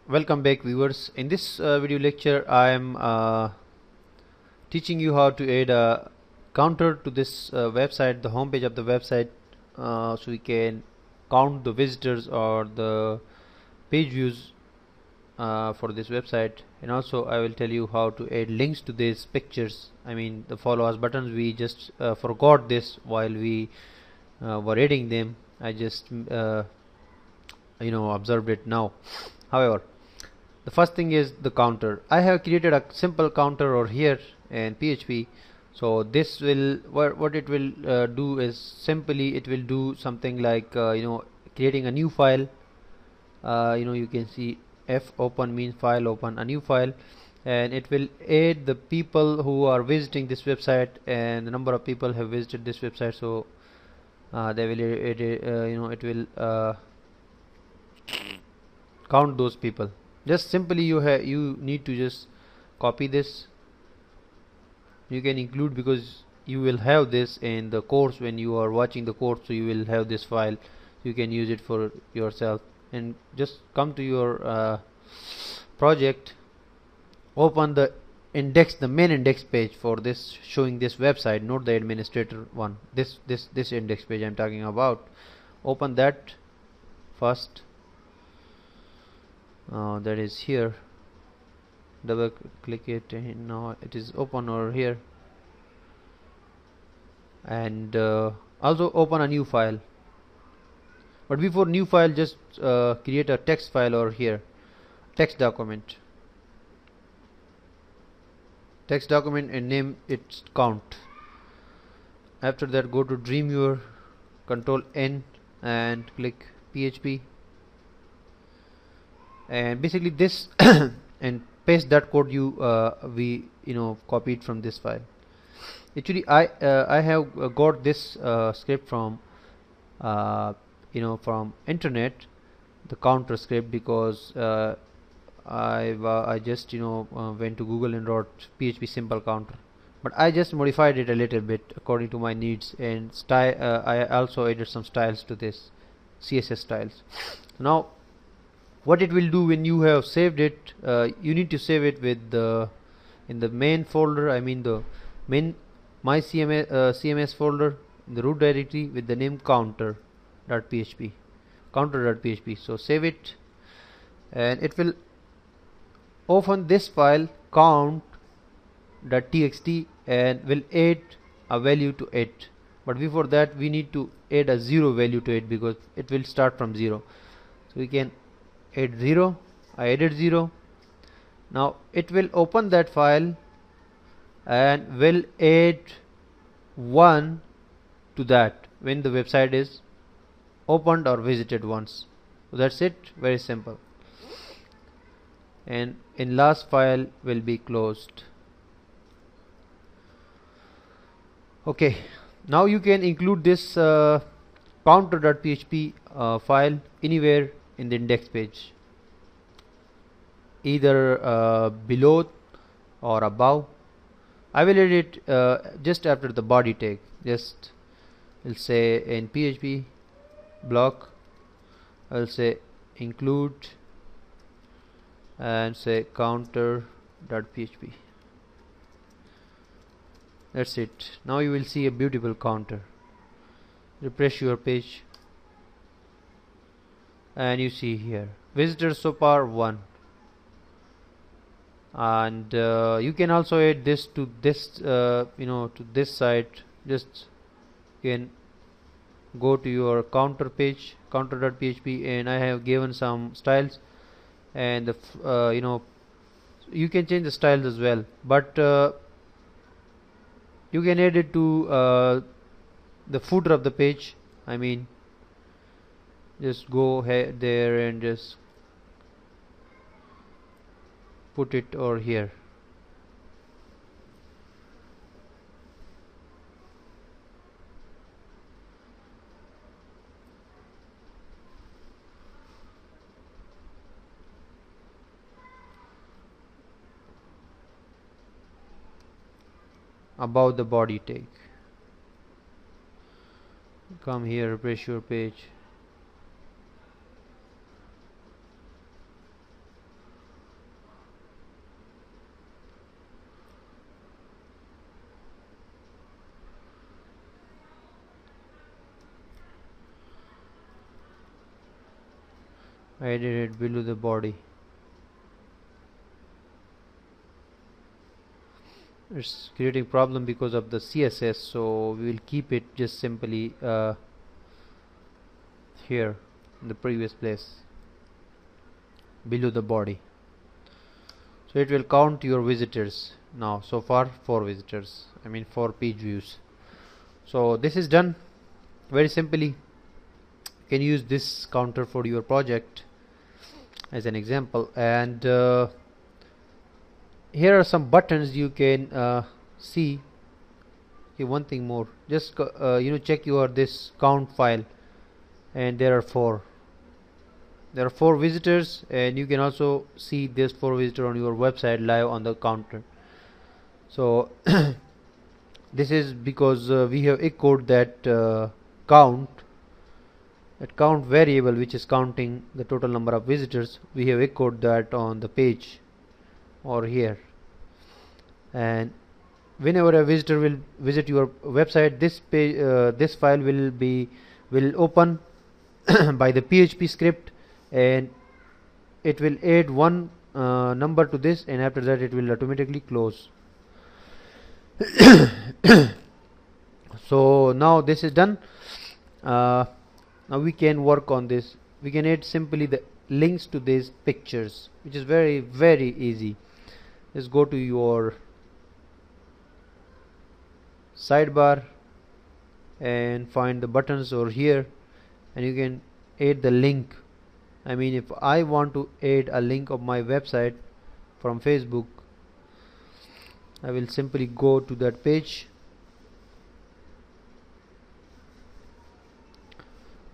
Welcome back, viewers. In this video lecture I am teaching you how to add a counter to this website, the home page of the website, so we can count the visitors or the page views for this website. And also I will tell you how to add links to these pictures, I mean the follow us buttons. We just forgot this while we were adding them. I just observed it now. However, the first thing is the counter. I have created a simple counter over here in PHP. So this will what it will do is simply it will do something like creating a new file. You can see f open means file open, a new file, and it will add the people who are visiting this website and the number of people have visited this website. So they will it will count those people. Just simply you need to just copy this. You can include, because you will have this in the course when you are watching the course, so you will have this file. You can use it for yourself, and just come to your project, open the index, the main index page for this, showing this website, not the administrator one. This index page I'm talking about. Open that first. That is here. Double click it, and now it is open over here. And also open a new file. But before new file, just create a text file over here, text document, and name it count. After that, go to Dreamweaver, Control N, and click PHP, and basically this and paste that code we copied from this file. Actually I have got this script from from internet, the counter script, because I just went to Google and wrote PHP simple counter, but I just modified it a little bit according to my needs, and style I also added some styles to this, CSS styles. Now what it will do, when you have saved it, you need to save it with the in the main folder, I mean the main my CMS folder, in the root directory, with the name counter.php. So save it, and it will open this file count.txt and will add a value to it. But before that, we need to add a 0 value to it, because it will start from 0. So we can add 0. I added 0. Now it will open that file and will add 1 to that when the website is opened or visited once. So that's it, very simple. And in last file will be closed. Okay, now you can include this counter.php file anywhere in the index page, either below or above. I will add it just after the body tag. Just will say in PHP block, I'll say include and say counter.php. That's it. Now you will see a beautiful counter. Refresh your page, and you see here visitors so far 1. And you can also add this to this to this site. Just you can go to your counter page, counter.php, and I have given some styles, and you can change the styles as well, but you can add it to the footer of the page. I mean, just go ahead there and just put it over here. Above the body tag, come here, refresh your page. I added it below the body. It's creating problem because of the CSS, so we will keep it just simply here in the previous place below the body. So it will count your visitors. Now so far 4 visitors, I mean 4 page views. So this is done very simply. You can use this counter for your project as an example, and here are some buttons you can see. Okay, one thing more, just check your this count file, and there are 4 visitors, and you can also see this 4 visitor on your website live on the counter. So this is because we have echoed that count variable which is counting the total number of visitors. We have echoed that on the page or here, and whenever a visitor will visit your website, this page this file will open by the PHP script, and it will add one number to this, and after that it will automatically close. So now this is done. Now we can work on this. We can add simply the links to these pictures, which is very easy. Just go to your sidebar and find the buttons over here, and you can add the link. I mean, if I want to add a link of my website from Facebook, I will simply go to that page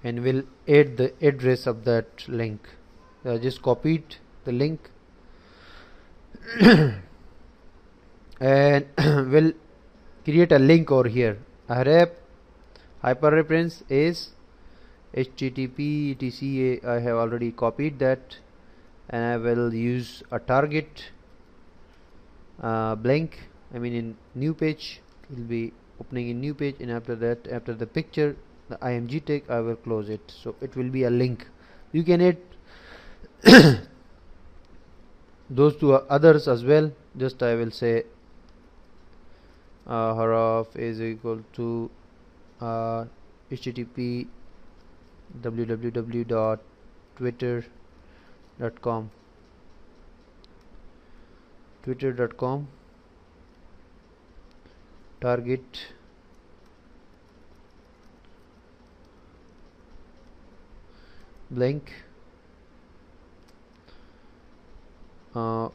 and will add the address of that link. I just copied the link and will create a link over here. Hyperreference is HTTP etc. I have already copied that, and I will use a target blank. I mean in new page, it will be opening in new page, and after that, after the picture, the img tag, I will close it, so it will be a link. You can add those two others as well. Just I will say Haraf is equal to http www.twitter.com target blank. I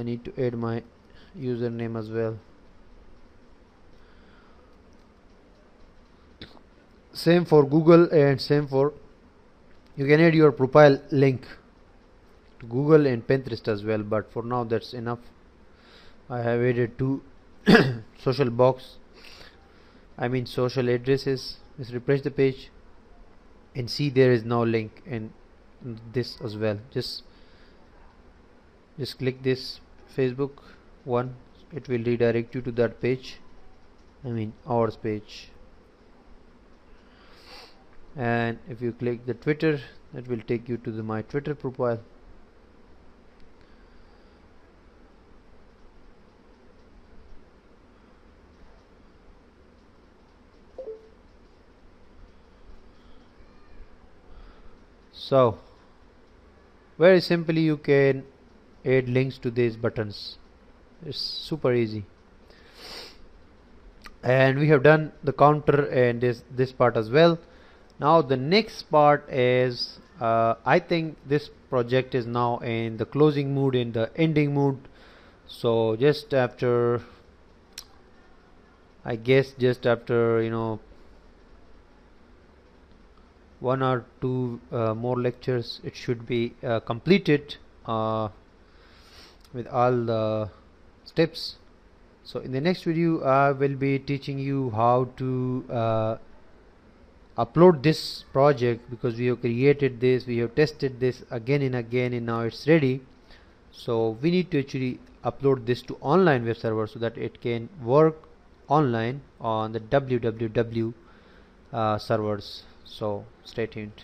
need to add my username as well. Same for Google, and same for, you can add your profile link to Google and Pinterest as well, but for now that's enough. I have added 2 social box, I mean social addresses. Let's refresh the page and see there is no link in this as well. Just click this Facebook one, it will redirect you to that page, I mean ours page. And if you click the Twitter, that will take you to my Twitter profile. So very simply you can add links to these buttons. It's super easy, and we have done the counter and this part as well. Now the next part is I think this project is now in the closing mood, in the ending mood. So just after, I guess just after 1 or 2 more lectures, it should be completed with all the steps. So in the next video I will be teaching you how to upload this project, because we have created this, we have tested this again and again, and now it's ready. So we need to actually upload this to online web server so that it can work online on the www servers. So stay tuned.